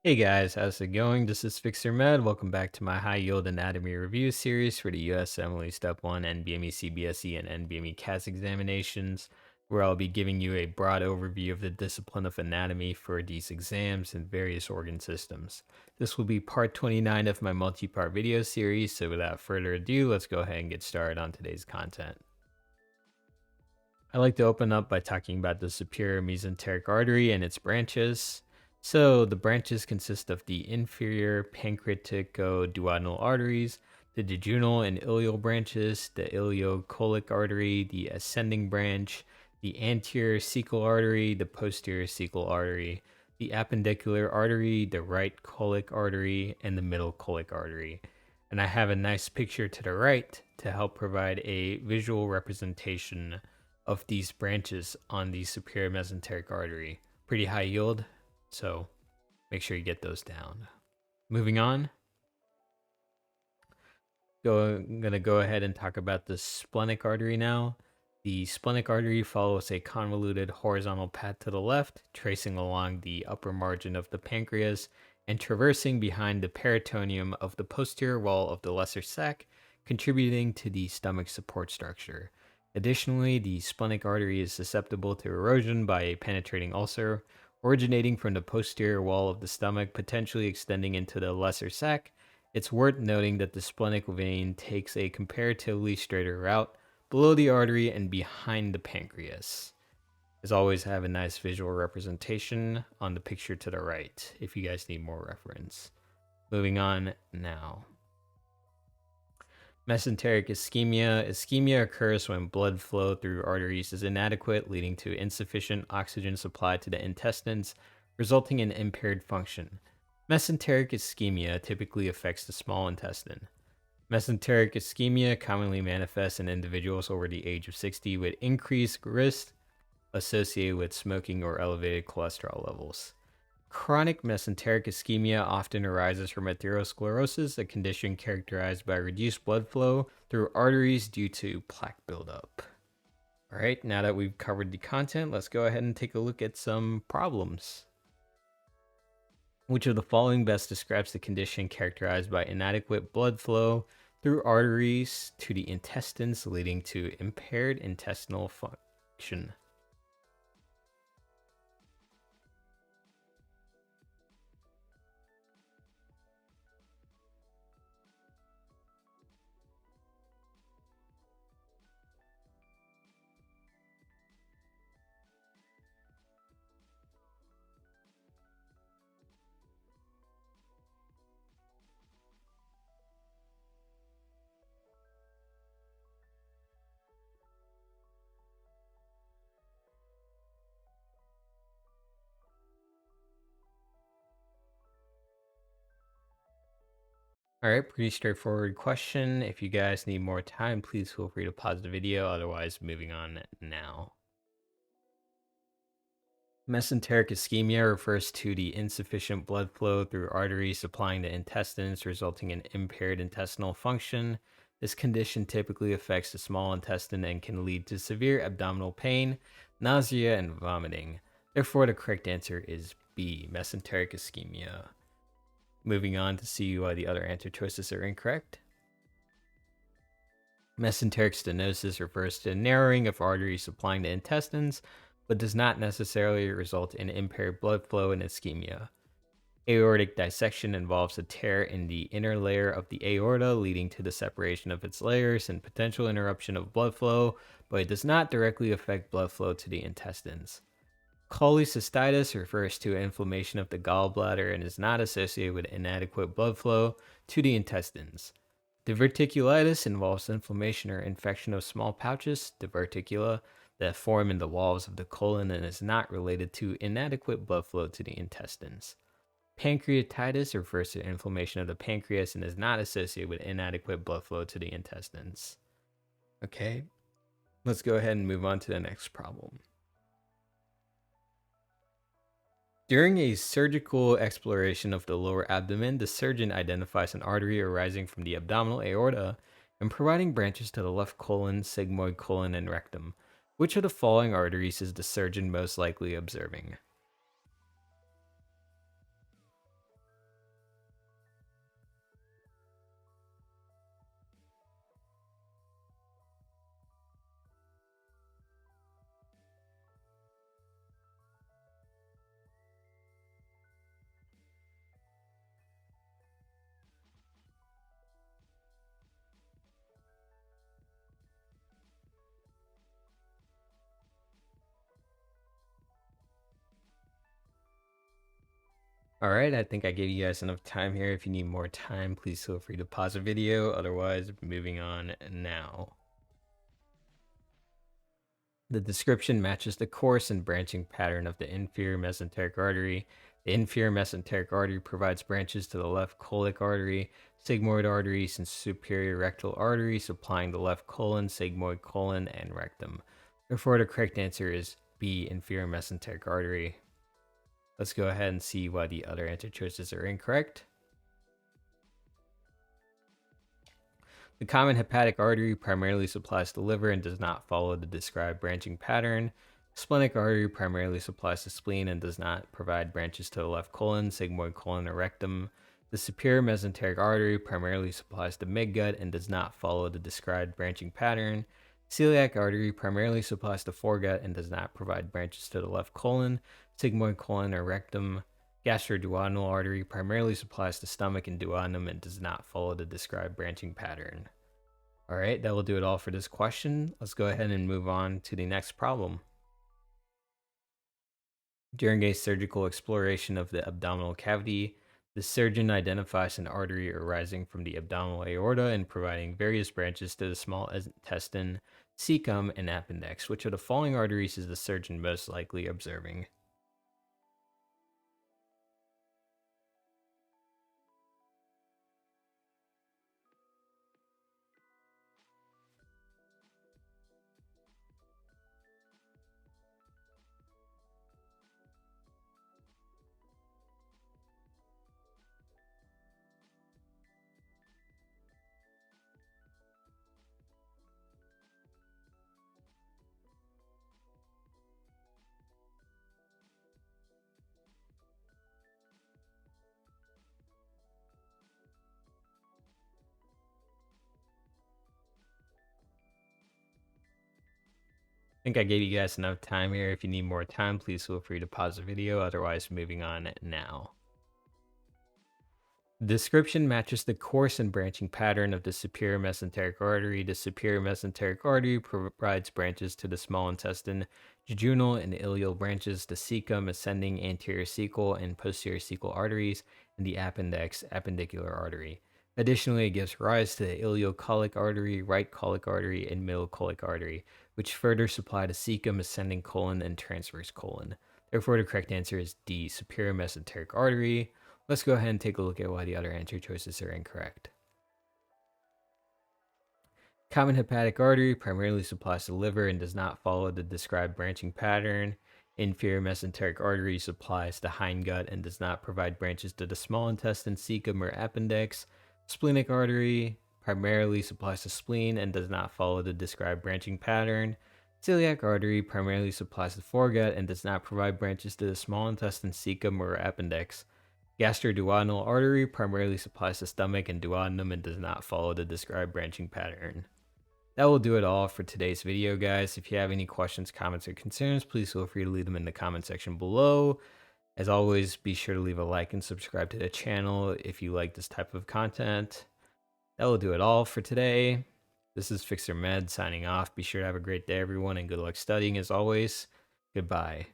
Hey guys, how's it going? This is FixerMed. Welcome back to my high yield anatomy review series for the USMLE Step 1 NBME CBSE and NBME CAS examinations, where I'll be giving you a broad overview of the discipline of anatomy for these exams and various organ systems. This will be part 29 of my multi-part video series, so without further ado, let's go ahead and get started on today's content. I like to open up by talking about the superior mesenteric artery and its branches. So the branches consist of the inferior pancreatico-duodenal arteries, the jejunal and ileal branches, the ileocolic artery, the ascending branch, the anterior cecal artery, the posterior cecal artery, the appendicular artery, the right colic artery, and the middle colic artery. And I have a nice picture to the right to help provide a visual representation of these branches on the superior mesenteric artery. Pretty high yield, so make sure you get those down. Moving on, I'm going to go ahead and talk about the splenic artery now. The splenic artery follows a convoluted horizontal path to the left, tracing along the upper margin of the pancreas and traversing behind the peritoneum of the posterior wall of the lesser sac, contributing to the stomach support structure. Additionally, the splenic artery is susceptible to erosion by a penetrating ulcer, originating from the posterior wall of the stomach, potentially extending into the lesser sac. It's worth noting that the splenic vein takes a comparatively straighter route below the artery and behind the pancreas. As always, I have a nice visual representation on the picture to the right, if you guys need more reference. Moving on now. Mesenteric ischemia. Ischemia occurs when blood flow through arteries is inadequate, leading to insufficient oxygen supply to the intestines, resulting in impaired function. Mesenteric ischemia typically affects the small intestine. Mesenteric ischemia commonly manifests in individuals over the age of 60 with increased risk associated with smoking or elevated cholesterol levels. Chronic mesenteric ischemia often arises from atherosclerosis, a condition characterized by reduced blood flow through arteries due to plaque buildup. All right, now that we've covered the content, let's go ahead and take a look at some problems. Which of the following best describes the condition characterized by inadequate blood flow through arteries to the intestines, leading to impaired intestinal function? All right, pretty straightforward question. If you guys need more time, please feel free to pause the video. Otherwise, moving on now. Mesenteric ischemia refers to the insufficient blood flow through arteries supplying the intestines, resulting in impaired intestinal function. This condition typically affects the small intestine and can lead to severe abdominal pain, nausea, and vomiting. Therefore, the correct answer is B, mesenteric ischemia. Moving on to see why the other answer choices are incorrect. Mesenteric stenosis refers to narrowing of arteries supplying the intestines, but does not necessarily result in impaired blood flow and ischemia. Aortic dissection involves a tear in the inner layer of the aorta, leading to the separation of its layers and potential interruption of blood flow, but it does not directly affect blood flow to the intestines. Cholecystitis refers to inflammation of the gallbladder and is not associated with inadequate blood flow to the intestines. Diverticulitis involves inflammation or infection of small pouches, diverticula, that form in the walls of the colon and is not related to inadequate blood flow to the intestines. Pancreatitis refers to inflammation of the pancreas and is not associated with inadequate blood flow to the intestines. Okay, let's go ahead and move on to the next problem. During a surgical exploration of the lower abdomen, the surgeon identifies an artery arising from the abdominal aorta and providing branches to the left colon, sigmoid colon, and rectum. Which of the following arteries is the surgeon most likely observing? All right, I think I gave you guys enough time here. If you need more time, please feel free to pause the video. Otherwise, moving on now. The description matches the course and branching pattern of the inferior mesenteric artery. The inferior mesenteric artery provides branches to the left colic artery, sigmoid arteries, and superior rectal artery, supplying the left colon, sigmoid colon, and rectum. Therefore, the correct answer is B, inferior mesenteric artery. Let's go ahead and see why the other answer choices are incorrect. The common hepatic artery primarily supplies the liver and does not follow the described branching pattern. Splenic artery primarily supplies the spleen and does not provide branches to the left colon, sigmoid colon, or rectum. The superior mesenteric artery primarily supplies the midgut and does not follow the described branching pattern. Celiac artery primarily supplies the foregut and does not provide branches to the left colon, sigmoid colon, or rectum. Gastroduodenal artery primarily supplies the stomach and duodenum and does not follow the described branching pattern. All right, that will do it all for this question. Let's go ahead and move on to the next problem. During a surgical exploration of the abdominal cavity, the surgeon identifies an artery arising from the abdominal aorta and providing various branches to the small intestine, cecum, and appendix. Which of the following arteries is the surgeon most likely observing? I think I gave you guys enough time here. If you need more time, please feel free to pause the video. Otherwise, moving on now. The description matches the course and branching pattern of the superior mesenteric artery. The superior mesenteric artery provides branches to the small intestine, jejunal and ileal branches, the cecum, ascending anterior cecal and posterior cecal arteries, and the appendix, appendicular artery. Additionally, it gives rise to the ileocolic artery, right colic artery, and middle colic artery, which further supply the cecum, ascending colon, and transverse colon. Therefore, the correct answer is D, superior mesenteric artery. Let's go ahead and take a look at why the other answer choices are incorrect. Common hepatic artery primarily supplies the liver and does not follow the described branching pattern. Inferior mesenteric artery supplies the hindgut and does not provide branches to the small intestine, cecum, or appendix. Splenic artery primarily supplies the spleen and does not follow the described branching pattern. Celiac artery primarily supplies the foregut and does not provide branches to the small intestine, cecum, or appendix. Gastroduodenal artery primarily supplies the stomach and duodenum and does not follow the described branching pattern. That will do it all for today's video, guys. If you have any questions, comments, or concerns, please feel free to leave them in the comment section below. As always, be sure to leave a like and subscribe to the channel if you like this type of content. That will do it all for today. This is FixerMed signing off. Be sure to have a great day, everyone, and good luck studying as always. Goodbye.